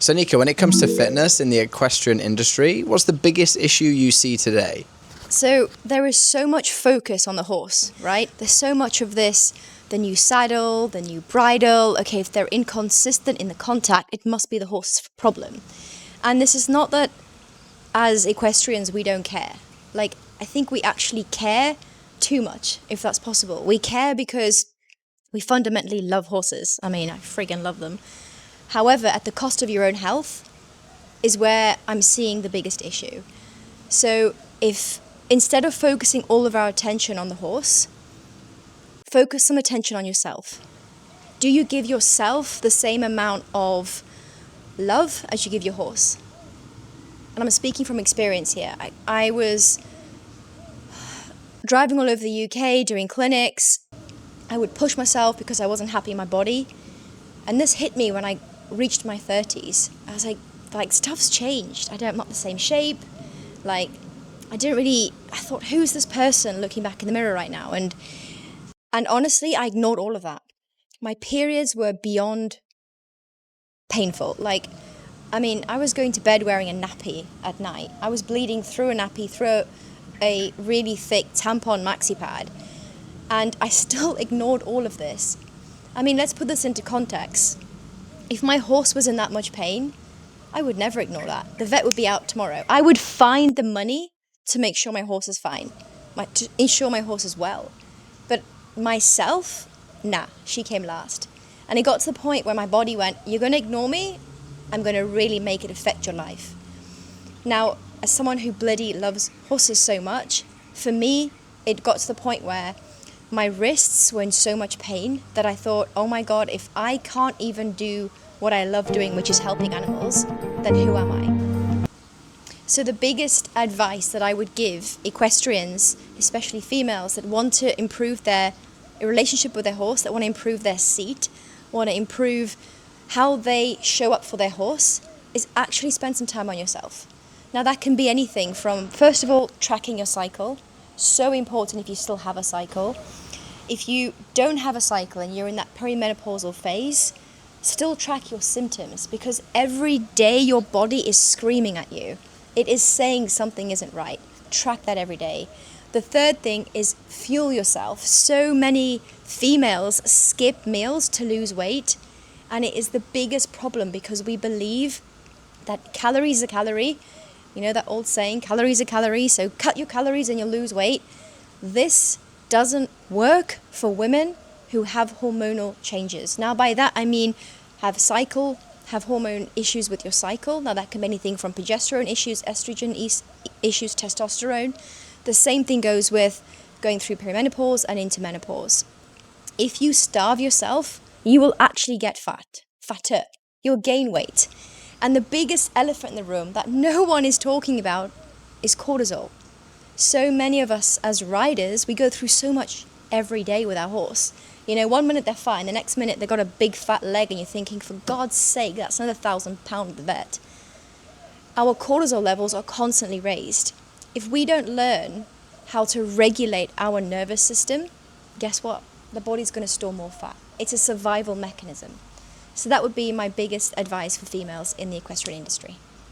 So Nika, when it comes to fitness in the equestrian industry, what's the biggest issue you see today? So there is so much focus on the horse, right? There's so much of this, the new saddle, the new bridle. Okay, if they're inconsistent in the contact, it must be the horse's problem. And this is not that as equestrians we don't care. Like, I think we actually care too much, if that's possible. We care because we fundamentally love horses. I mean, I friggin' love them. However, at the cost of your own health is where I'm seeing the biggest issue. So if instead of focusing all of our attention on the horse, focus some attention on yourself. Do you give yourself the same amount of love as you give your horse? And I'm speaking from experience here. I was driving all over the UK, doing clinics. I would push myself because I wasn't happy in my body. And this hit me when I reached my 30s. I was like stuff's changed. I'm not the same shape. I thought, who's this person looking back in the mirror right now? And honestly, I ignored all of that. My periods were beyond painful. I was going to bed wearing a nappy at night. I was bleeding through a nappy, through a really thick tampon maxi pad. And I still ignored all of this. I mean, let's put this into context. If my horse was in that much pain, I would never ignore that. The vet would be out tomorrow. I would find the money to make sure my horse is fine, to ensure my horse is well. But myself, nah, she came last. And it got to the point where my body went, you're going to ignore me? I'm going to really make it affect your life. Now, as someone who bloody loves horses so much, for me, it got to the point where my wrists were in so much pain that I thought, oh my God, if I can't even do what I love doing, which is helping animals, then who am I? So the biggest advice that I would give equestrians, especially females that want to improve their relationship with their horse, that want to improve their seat, want to improve how they show up for their horse, is actually spend some time on yourself. Now that can be anything from, first of all, tracking your cycle. So important if you still have a cycle. If you don't have a cycle and you're in that perimenopausal phase, still track your symptoms, because every day your body is screaming at you. It is saying something isn't right. Track that every day. The third thing is fuel yourself. So many females skip meals to lose weight, and it is the biggest problem because we believe that calories are calorie. You know that old saying, calories are calories, so cut your calories and you'll lose weight. This doesn't work for women who have hormonal changes. Now by that I mean have hormone issues with your cycle. Now that can be anything from progesterone issues, estrogen issues, testosterone. The same thing goes with going through perimenopause and into menopause. If you starve yourself, you will actually get fatter. You'll gain weight. And the biggest elephant in the room that no one is talking about is cortisol. So many of us as riders, we go through so much every day with our horse. You know, 1 minute they're fine, the next minute they've got a big fat leg and you're thinking, for God's sake, that's another £1,000 at the vet. Our cortisol levels are constantly raised. If we don't learn how to regulate our nervous system, guess what? The body's going to store more fat. It's a survival mechanism. So that would be my biggest advice for females in the equestrian industry.